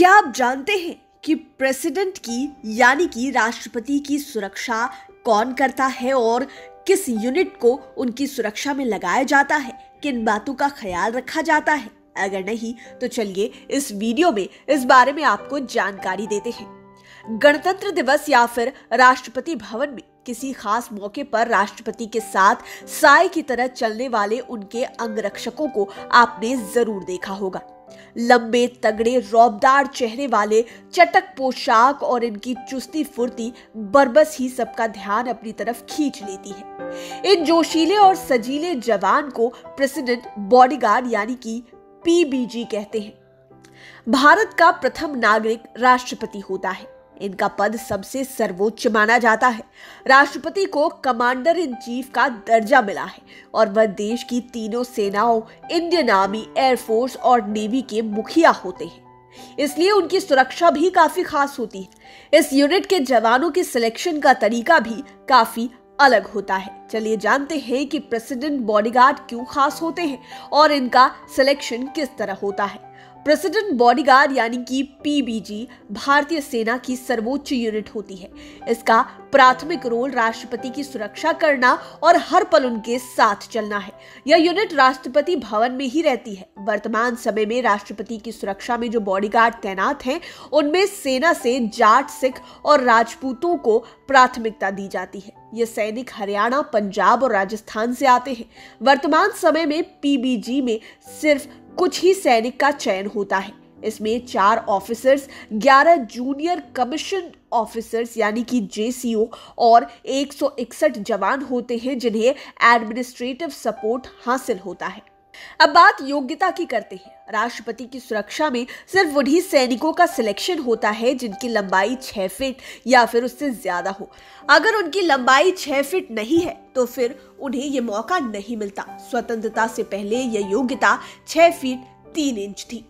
क्या आप जानते हैं कि प्रेसिडेंट की यानी कि राष्ट्रपति की सुरक्षा कौन करता है और किस यूनिट को उनकी सुरक्षा में लगाया जाता है? किन बातों का ख्याल रखा जाता है? अगर नहीं तो चलिए इस वीडियो में इस बारे में आपको जानकारी देते हैं। गणतंत्र दिवस या फिर राष्ट्रपति भवन में किसी खास मौके पर राष्ट्रपति के साथ साए की तरह चलने वाले उनके अंगरक्षकों को आपने जरूर देखा होगा। लंबे तगड़े रौबदार चेहरे वाले, चटक पोशाक और इनकी चुस्ती फुर्ती बरबस ही सबका ध्यान अपनी तरफ खींच लेती है। इन जोशीले और सजीले जवान को प्रेसिडेंट बॉडीगार्ड यानी कि पीबीजी कहते हैं। भारत का प्रथम नागरिक राष्ट्रपति होता है। इनका पद सबसे सर्वोच्च माना जाता है। राष्ट्रपति को कमांडर इन चीफ का दर्जा मिला है और वह देश की तीनों सेनाओं, इंडियन आर्मी, एयरफोर्स और नेवी के मुखिया होते हैं। इसलिए उनकी सुरक्षा भी काफी खास होती है। इस यूनिट के जवानों की सिलेक्शन का तरीका भी काफी अलग होता है। चलिए जानते हैं कि प्रेसिडेंट बॉडीगार्ड क्यों खास होते हैं और इनका सिलेक्शन किस तरह होता है। प्रेसिडेंट बॉडीगार्ड यानी कि पीबीजी भारतीय सेना की सर्वोच्च यूनिट होती है। इसका प्राथमिक रोल राष्ट्रपति की सुरक्षा करना और हर पल उनके साथ चलना है। यह यूनिट राष्ट्रपति भवन में ही रहती है। वर्तमान समय में राष्ट्रपति की सुरक्षा में जो बॉडीगार्ड तैनात हैं, उनमें सेना से जाट, सिख और राजपूतों को प्राथमिकता दी जाती है। ये सैनिक हरियाणा, पंजाब और राजस्थान से आते हैं। वर्तमान समय में पीबीजी में सिर्फ कुछ ही सैनिक का चयन होता है। इसमें 4 ऑफिसर्स, 11 जूनियर कमीशन ऑफिसर्स यानी कि जेसीओ और 161 जवान होते हैं जिन्हें एडमिनिस्ट्रेटिव सपोर्ट हासिल होता है। अब बात योग्यता की करते हैं। राष्ट्रपति की सुरक्षा में सिर्फ उन्हीं सैनिकों का सिलेक्शन होता है जिनकी लंबाई 6 फीट या फिर उससे ज्यादा हो। अगर उनकी लंबाई 6 फीट नहीं है तो फिर उन्हें यह मौका नहीं मिलता। स्वतंत्रता से पहले यह योग्यता 6 फीट 3 इंच थी।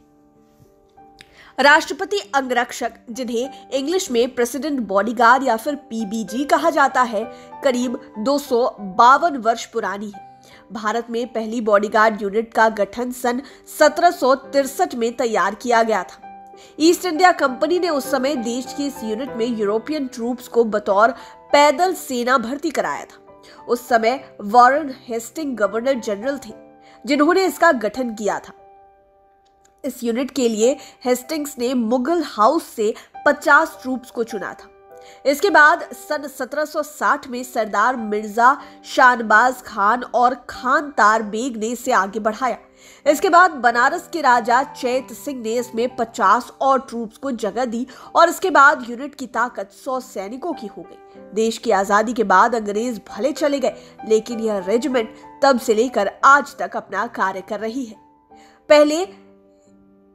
राष्ट्रपति अंगरक्षक, जिन्हें इंग्लिश में प्रेसिडेंट बॉडीगार्ड या फिर पीबीजी कहा जाता है, करीब 252 वर्ष पुरानी है। भारत में पहली बॉडीगार्ड यूनिट का गठन सन 1763 में तैयार किया गया था। ईस्ट इंडिया कंपनी ने उस समय देश की इस यूनिट में यूरोपियन ट्रूप्स को बतौर पैदल सेना भर्ती कराया था। उस समय वॉरेन हेस्टिंग गवर्नर जनरल थे जिन्होंने इसका गठन किया था। इस यूनिट के लिए हेस्टिंग्स ने मुगल हाउस से 50 ट्रूप्स को चुना था। इसके बाद सन 1760 में सरदार मिर्जा शाहनवाज खान और खान तार बेग ने इसे आगे बढ़ाया। इसके बाद बनारस के राजा चैत सिंह ने इसमें 50 और ट्रूप्स को जगह दी और इसके बाद यूनिट की ताकत 100 सैनिकों की हो गई। देश की आजादी के बाद अंग्रेज भले चले गए, लेकिन यह रेजिमेंट तब से लेकर आज तक अपना कार्य कर रही है। पहले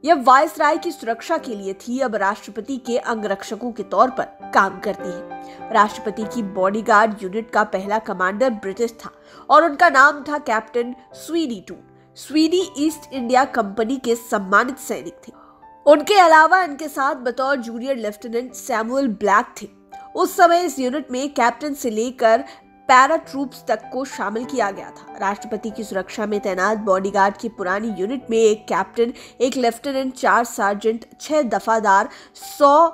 यह वायसराय की सुरक्षा के लिए थी, अब राष्ट्रपति के अंगरक्षकों के तौर पर काम करती है। राष्ट्रपति की बॉडीगार्ड यूनिट का पहला कमांडर ब्रिटिश था और उनका नाम था captain Sweedie two. Sweedie East India Company के सम्मानित सैनिक थे। उनके अलावा इनके साथ बतौर जूनियर लेफ्टिनेंट सैमुअल ब्लैक थे। उस समय इस यूनिट में कैप्टन से लेकर पैरा ट्रूप्स तक को शामिल किया गया था। राष्ट्रपति की सुरक्षा में तैनात बॉडीगार्ड की पुरानी यूनिट में एक कैप्टन, एक लेफ्टिनेंट, 4 सार्जेंट, 6 दफादार, 100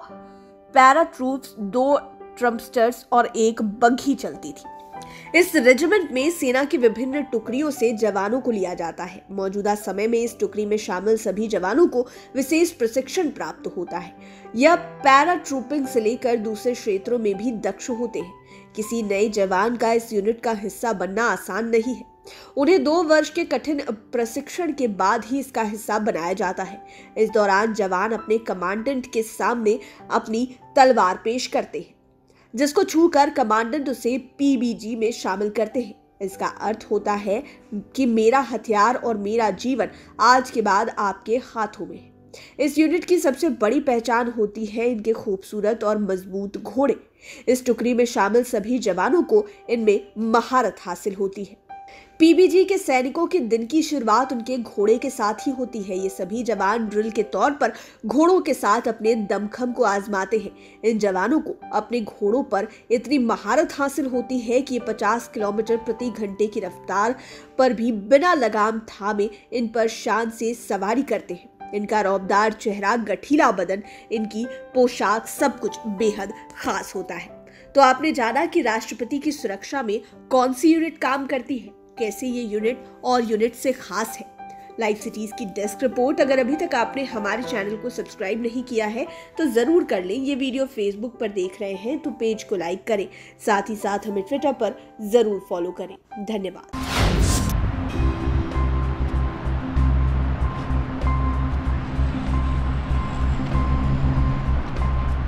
पैरा ट्रूप्स, 2 ट्रम्पस्टर्स और 1 बग्घी चलती थी। इस रेजिमेंट में सेना की विभिन्न टुकड़ियों से जवानों को लिया जाता है। मौजूदा समय में इस टुकड़ी में शामिल सभी जवानों को विशेष प्रशिक्षण प्राप्त होता है। यह पैरा ट्रूपिंग से लेकर दूसरे क्षेत्रों में भी दक्ष होते हैं। किसी नए जवान का इस यूनिट का हिस्सा बनना आसान नहीं है। उन्हें 2 वर्ष के कठिन प्रशिक्षण के बाद ही इसका हिस्सा बनाया जाता है। इस दौरान जवान अपने कमांडेंट के सामने अपनी तलवार पेश करते हैं, जिसको छूकर कमांडेंट उसे पीबीजी में शामिल करते हैं। इसका अर्थ होता है कि मेरा हथियार और मेरा जीवन आज के बाद आपके हाथों में है। इस यूनिट की सबसे बड़ी पहचान होती है इनके खूबसूरत और मजबूत घोड़े। इस टुकड़ी में शामिल सभी जवानों को इनमें महारत हासिल होती है। पीबीजी के सैनिकों के दिन की शुरुआत उनके घोड़े के साथ ही होती है। ये सभी जवान ड्रिल के तौर पर घोड़ों के साथ अपने दमखम को आजमाते हैं। इन जवानों को अपने घोड़ों पर इतनी महारत हासिल होती है कि 50 किलोमीटर प्रति घंटे की रफ्तार पर भी बिना लगाम थामे इन पर शान से सवारी करते हैं। इनका रौबदार चेहरा, गठीला बदन, इनकी पोशाक, सब कुछ बेहद खास होता है। तो आपने जाना कि राष्ट्रपति की सुरक्षा में कौन सी यूनिट काम करती है, कैसे ये यूनिट और यूनिट से खास है। लाइव सिटीज की डेस्क रिपोर्ट। अगर अभी तक आपने हमारे चैनल को सब्सक्राइब नहीं किया है तो जरूर कर लें। ये वीडियो फेसबुक पर देख रहे हैं तो पेज को लाइक करें, साथ ही साथ हमें ट्विटर पर जरूर फॉलो करें। धन्यवाद।